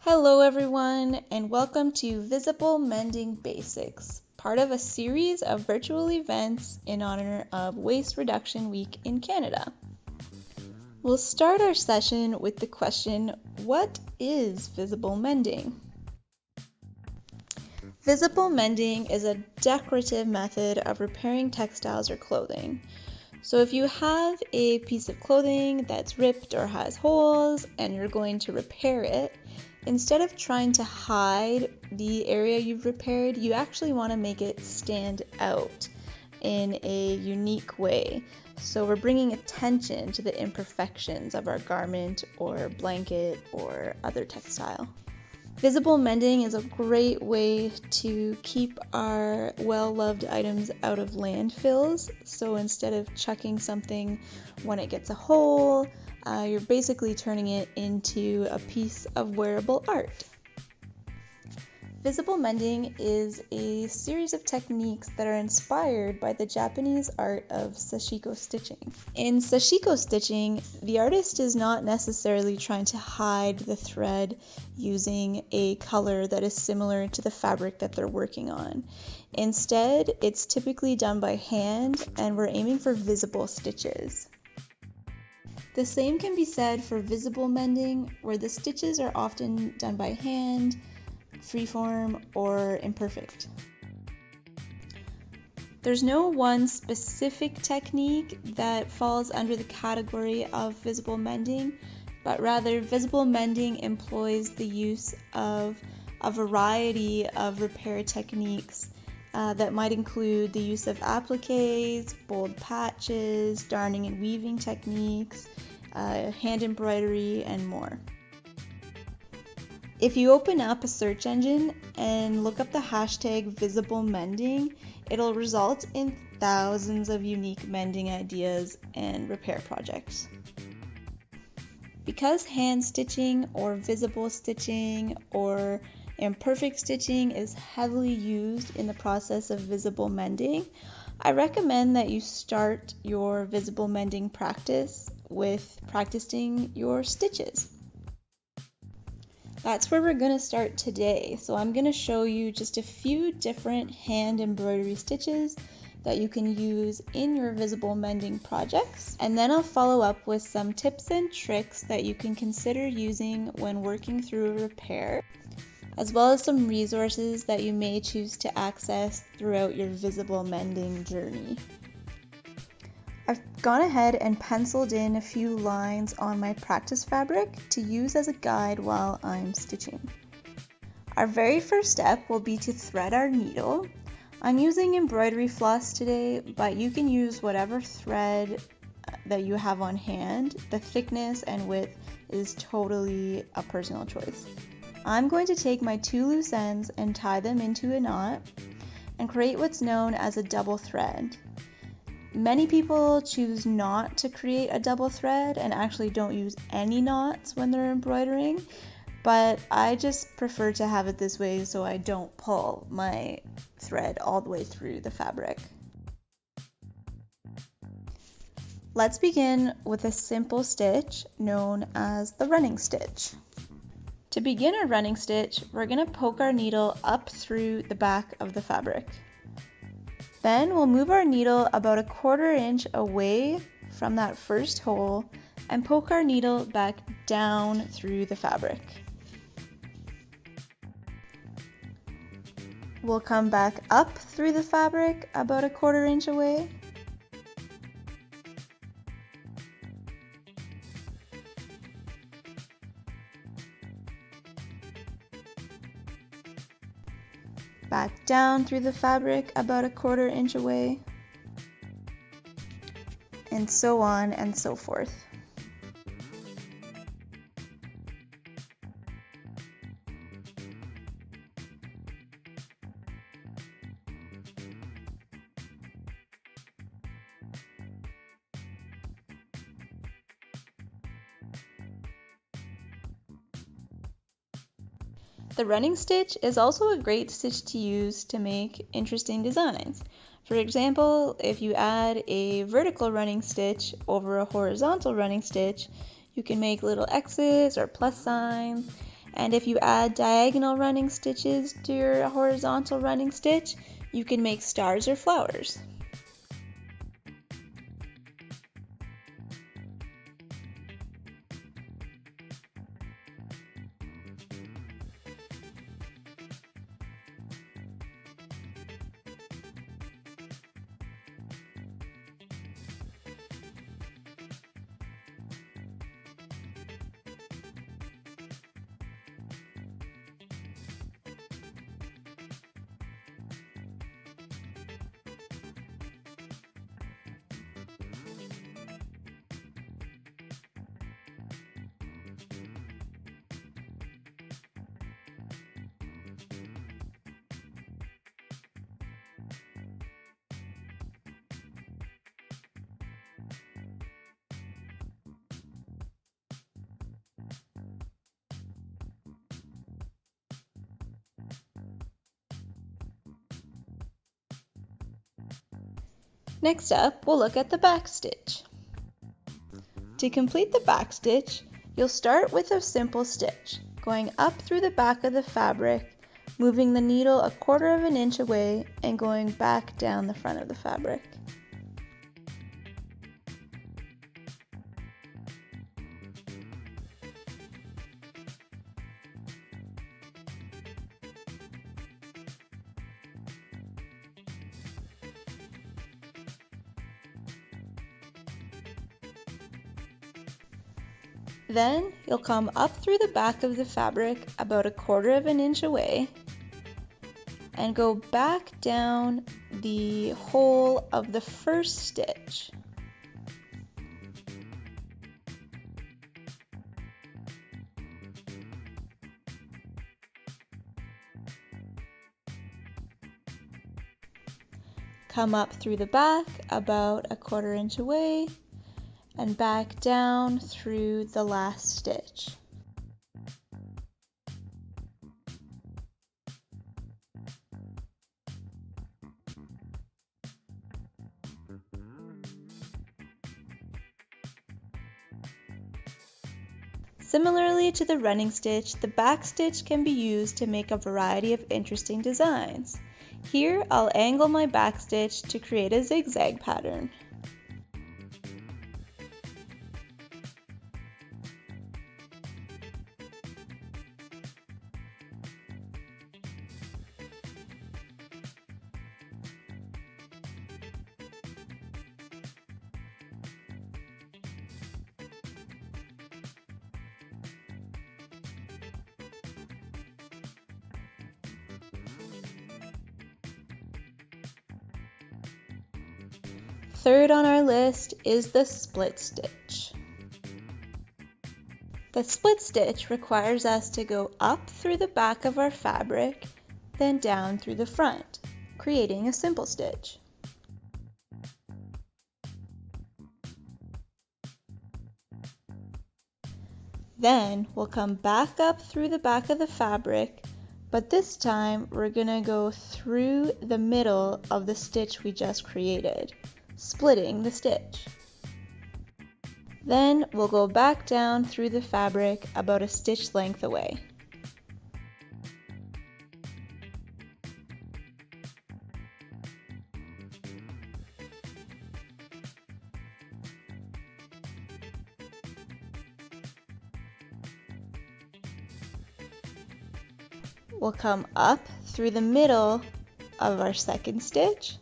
Hello everyone, and welcome to Visible Mending Basics, part of a series of virtual events in honor of Waste Reduction Week in Canada. We'll start our session with the question, what is visible mending? Visible mending is a decorative method of repairing textiles or clothing. So if you have a piece of clothing that's ripped or has holes and you're going to repair it, instead of trying to hide the area you've repaired, you actually want to make it stand out in a unique way. So we're bringing attention to the imperfections of our garment or blanket or other textile. Visible mending is a great way to keep our well-loved items out of landfills. So instead of chucking something when it gets a hole, you're basically turning it into a piece of wearable art. Visible mending is a series of techniques that are inspired by the Japanese art of sashiko stitching. In sashiko stitching, the artist is not necessarily trying to hide the thread using a color that is similar to the fabric that they're working on. Instead, it's typically done by hand, and we're aiming for visible stitches. The same can be said for visible mending, where the stitches are often done by hand, freeform, or imperfect. There's no one specific technique that falls under the category of visible mending, but rather visible mending employs the use of a variety of repair techniques that might include the use of appliques, bold patches, darning and weaving techniques, hand embroidery, and more. If you open up a search engine and look up the hashtag visible mending, it'll result in thousands of unique mending ideas and repair projects. Because hand stitching or visible stitching or imperfect stitching is heavily used in the process of visible mending, I recommend that you start your visible mending practice with practicing your stitches. That's where we're going to start today. So I'm going to show you just a few different hand embroidery stitches that you can use in your visible mending projects. And then I'll follow up with some tips and tricks that you can consider using when working through a repair, as well as some resources that you may choose to access throughout your visible mending journey. I've gone ahead and penciled in a few lines on my practice fabric to use as a guide while I'm stitching. Our very first step will be to thread our needle. I'm using embroidery floss today, but you can use whatever thread that you have on hand. The thickness and width is totally a personal choice. I'm going to take my two loose ends and tie them into a knot and create what's known as a double thread. Many people choose not to create a double thread and actually don't use any knots when they're embroidering, but I just prefer to have it this way so I don't pull my thread all the way through the fabric. Let's begin with a simple stitch known as the running stitch. To begin our running stitch, we're going to poke our needle up through the back of the fabric. Then we'll move our needle about a 1/4 inch away from that first hole and poke our needle back down through the fabric. We'll come back up through the fabric about a 1/4 inch away. Back down through the fabric about a 1/4 inch away, and so on and so forth. The running stitch is also a great stitch to use to make interesting designs. For example, if you add a vertical running stitch over a horizontal running stitch, you can make little X's or plus signs, And if you add diagonal running stitches to your horizontal running stitch, you can make stars or flowers. Next up, we'll look at the back stitch. To complete the back stitch, you'll start with a simple stitch, going up through the back of the fabric, moving the needle 1/4 of an inch away and going back down the front of the fabric. Then you'll come up through the back of the fabric about 1/4 of an inch away and go back down the hole of the first stitch. Come up through the back about 1/4 inch away and back down through the last stitch. Similarly to the running stitch, the back stitch can be used to make a variety of interesting designs. Here I'll angle my back stitch to create a zigzag pattern. Third on our list is the split stitch. The split stitch requires us to go up through the back of our fabric, then down through the front, creating a simple stitch. Then we'll come back up through the back of the fabric, but this time we're gonna go through the middle of the stitch we just created, splitting the stitch. Then we'll go back down through the fabric about a stitch length away. We'll come up through the middle of our second stitch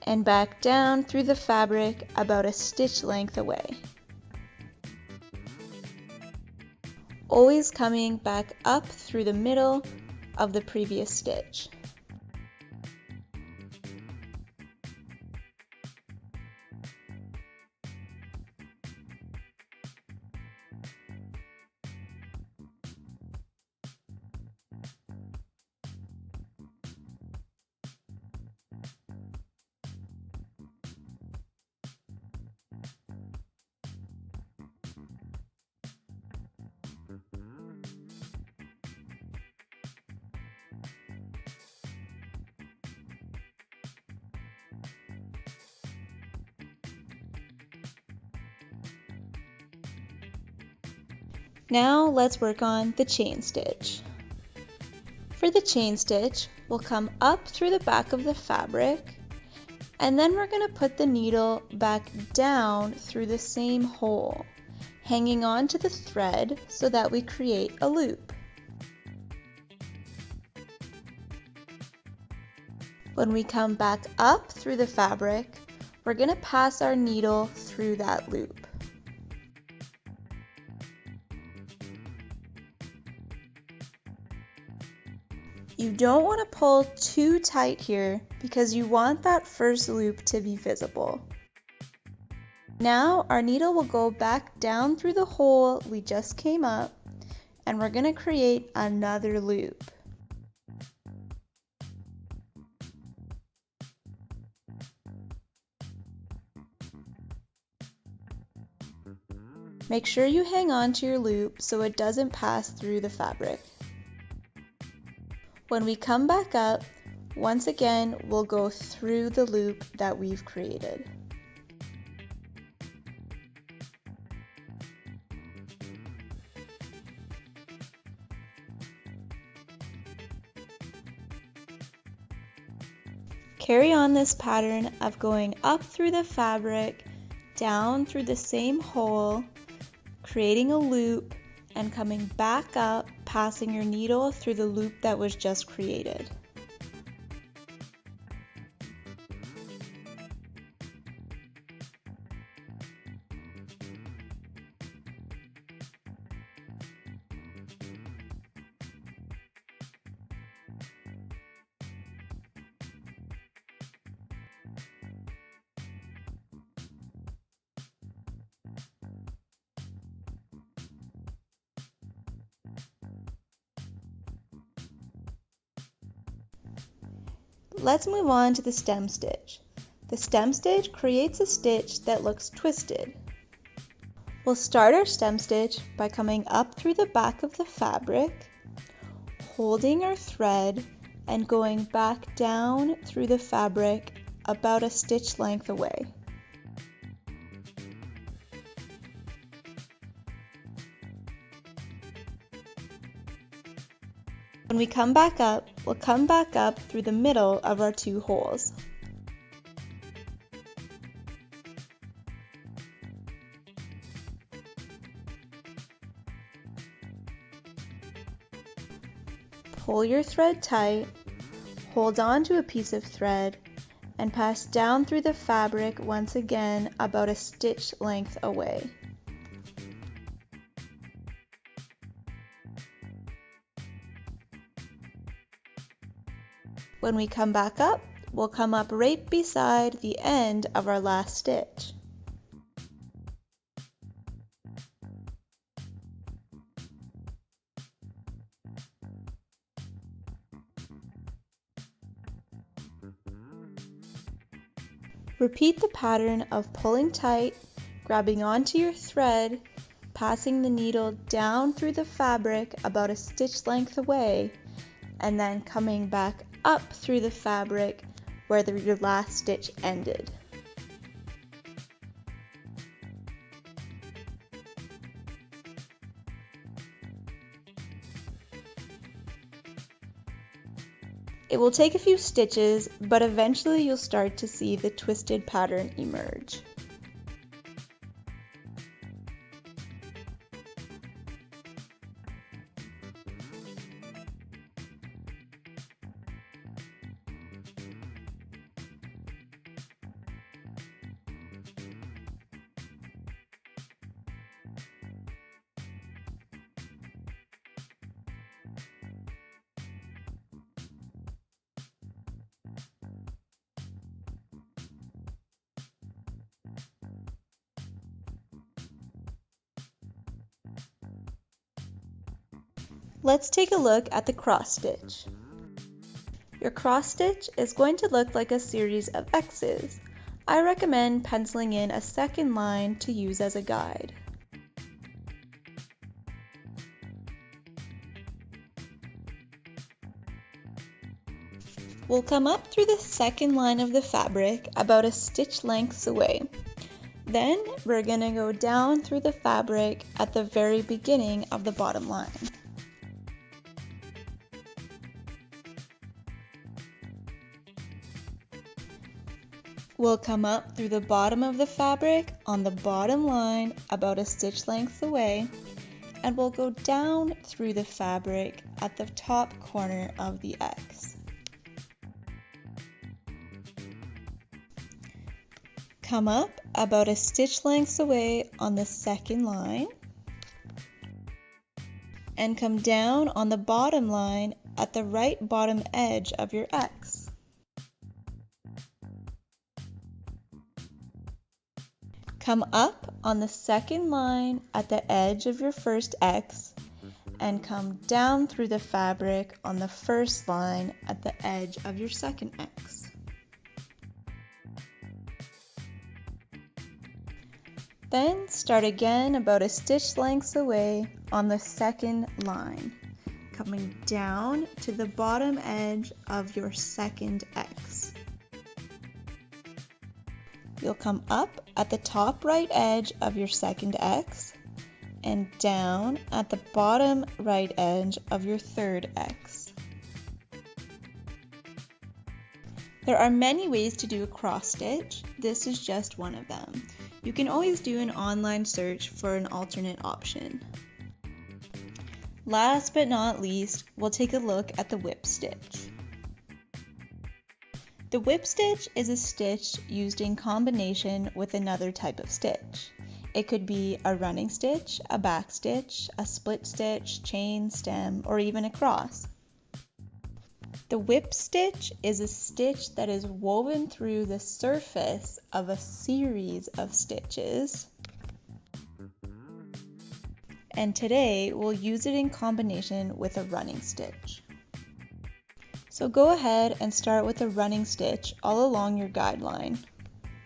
and back down through the fabric about a stitch length away. Always coming back up through the middle of the previous stitch. Now let's work on the chain stitch. For the chain stitch, we'll come up through the back of the fabric, and then we're going to put the needle back down through the same hole, hanging on to the thread so that we create a loop. When we come back up through the fabric, we're going to pass our needle through that loop. You don't want to pull too tight here because you want that first loop to be visible. Now our needle will go back down through the hole we just came up, and we're going to create another loop. Make sure you hang on to your loop so it doesn't pass through the fabric. When we come back up, once again, we'll go through the loop that we've created. Carry on this pattern of going up through the fabric, down through the same hole, creating a loop, and coming back up, passing your needle through the loop that was just created. Let's move on to the stem stitch. The stem stitch creates a stitch that looks twisted. We'll start our stem stitch by coming up through the back of the fabric, holding our thread, and going back down through the fabric about a stitch length away. When we come back up, we'll come back up through the middle of our two holes. Pull your thread tight, hold on to a piece of thread, and pass down through the fabric once again about a stitch length away. When we come back up, we'll come up right beside the end of our last stitch. Repeat the pattern of pulling tight, grabbing onto your thread, passing the needle down through the fabric about a stitch length away, and then coming back up through the fabric where your last stitch ended. It will take a few stitches, but eventually you'll start to see the twisted pattern emerge. Let's take a look at the cross stitch. Your cross stitch is going to look like a series of X's. I recommend penciling in a second line to use as a guide. We'll come up through the second line of the fabric about a stitch length away. Then we're going to go down through the fabric at the very beginning of the bottom line. We'll come up through the bottom of the fabric on the bottom line about a stitch length away, and we'll go down through the fabric at the top corner of the X. Come up about a stitch length away on the second line, and come down on the bottom line at the right bottom edge of your X. Come up on the second line at the edge of your first X, and come down through the fabric on the first line at the edge of your second X. Then start again about a stitch length away on the second line, coming down to the bottom edge of your second X. You'll come up at the top right edge of your second X and down at the bottom right edge of your third X. There are many ways to do a cross stitch. This is just one of them. You can always do an online search for an alternate option. Last but not least, we'll take a look at the whip stitch. The whip stitch is a stitch used in combination with another type of stitch. It could be a running stitch, a back stitch, a split stitch, chain, stem, or even a cross. The whip stitch is a stitch that is woven through the surface of a series of stitches. And today we'll use it in combination with a running stitch. So go ahead and start with a running stitch all along your guideline.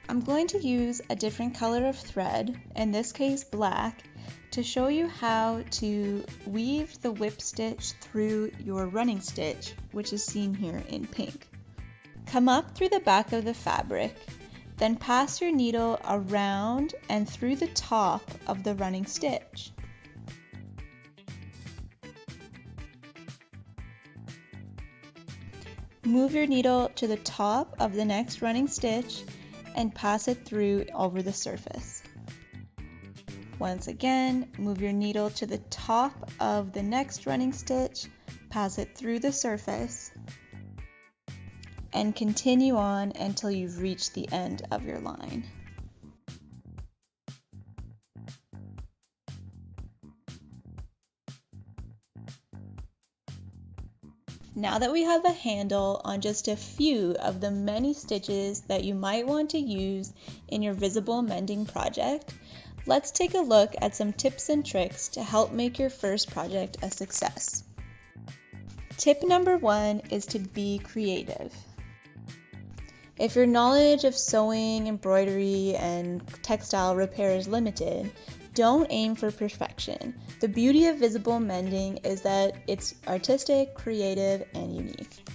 I'm going to use a different color of thread, in this case black, to show you how to weave the whip stitch through your running stitch, which is seen here in pink. Come up through the back of the fabric, then pass your needle around and through the top of the running stitch. Move your needle to the top of the next running stitch and pass it through over the surface. Once again, move your needle to the top of the next running stitch, pass it through the surface, and continue on until you've reached the end of your line. Now that we have a handle on just a few of the many stitches that you might want to use in your visible mending project, let's take a look at some tips and tricks to help make your first project a success. Tip number 1 is to be creative. If your knowledge of sewing, embroidery, and textile repair is limited, don't aim for perfection. The beauty of visible mending is that it's artistic, creative, and unique.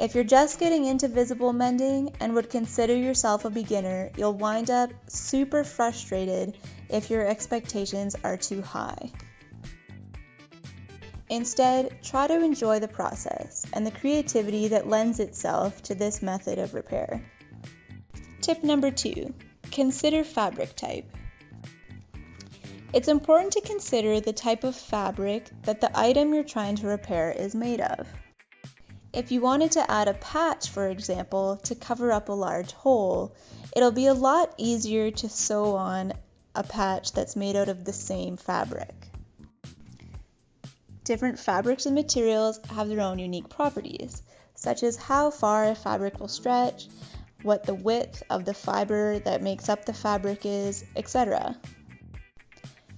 If you're just getting into visible mending and would consider yourself a beginner, you'll wind up super frustrated if your expectations are too high. Instead, try to enjoy the process and the creativity that lends itself to this method of repair. Tip number 2, consider fabric type. It's important to consider the type of fabric that the item you're trying to repair is made of. If you wanted to add a patch, for example, to cover up a large hole, it'll be a lot easier to sew on a patch that's made out of the same fabric. Different fabrics and materials have their own unique properties, such as how far a fabric will stretch, what the width of the fiber that makes up the fabric is, etc.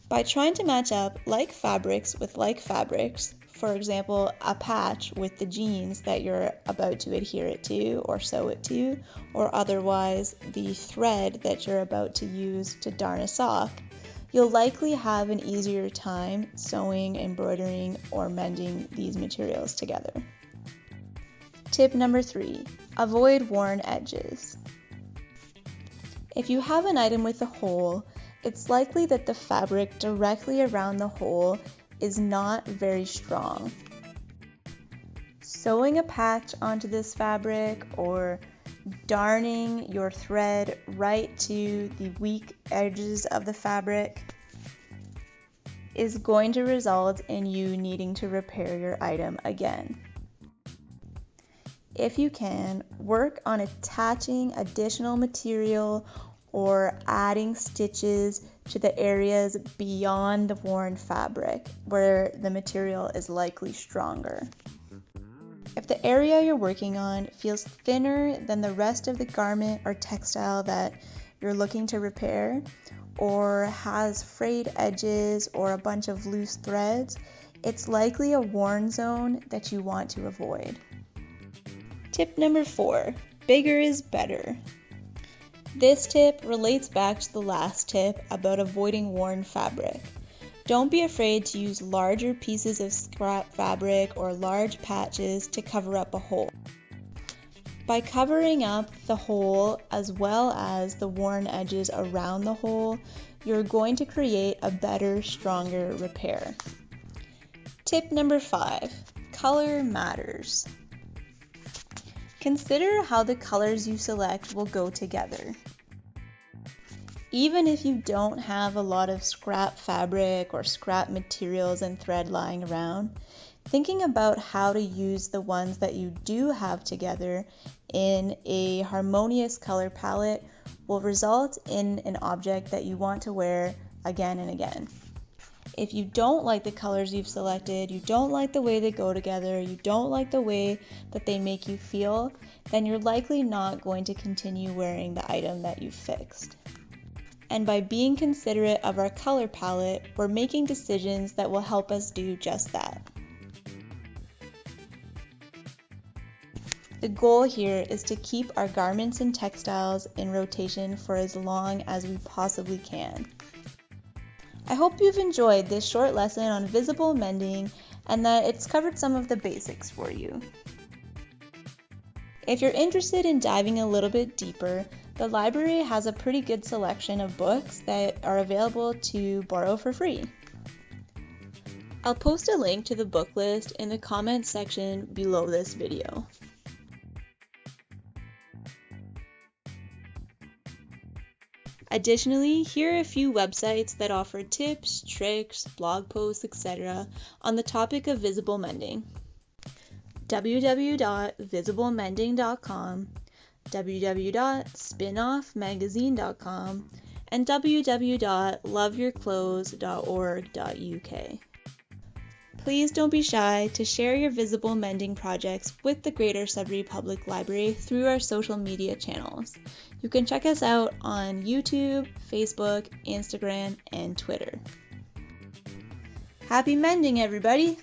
By trying to match up like fabrics with like fabrics, for example, a patch with the jeans that you're about to adhere it to or sew it to, or otherwise the thread that you're about to use to darn a sock, you'll likely have an easier time sewing, embroidering, or mending these materials together. Tip number 3, avoid worn edges. If you have an item with a hole, it's likely that the fabric directly around the hole is not very strong. Sewing a patch onto this fabric or darning your thread right to the weak edges of the fabric is going to result in you needing to repair your item again. If you can, work on attaching additional material or adding stitches to the areas beyond the worn fabric where the material is likely stronger. If the area you're working on feels thinner than the rest of the garment or textile that you're looking to repair, or has frayed edges or a bunch of loose threads, it's likely a worn zone that you want to avoid. Tip number 4, bigger is better. This tip relates back to the last tip about avoiding worn fabric. Don't be afraid to use larger pieces of scrap fabric or large patches to cover up a hole. By covering up the hole as well as the worn edges around the hole, you're going to create a better, stronger repair. Tip number 5, color matters. Consider how the colors you select will go together. Even if you don't have a lot of scrap fabric or scrap materials and thread lying around, thinking about how to use the ones that you do have together in a harmonious color palette will result in an object that you want to wear again and again. If you don't like the colors you've selected, you don't like the way they go together, you don't like the way that they make you feel, then you're likely not going to continue wearing the item that you've fixed. And by being considerate of our color palette, we're making decisions that will help us do just that. The goal here is to keep our garments and textiles in rotation for as long as we possibly can. I hope you've enjoyed this short lesson on visible mending and that it's covered some of the basics for you. If you're interested in diving a little bit deeper, the library has a pretty good selection of books that are available to borrow for free. I'll post a link to the book list in the comments section below this video. Additionally, here are a few websites that offer tips, tricks, blog posts, etc. on the topic of visible mending. www.visiblemending.com, www.spinoffmagazine.com, and www.loveyourclothes.org.uk. Please don't be shy to share your visible mending projects with the Greater Sudbury Public Library through our social media channels. You can check us out on YouTube, Facebook, Instagram, and Twitter. Happy mending, everybody!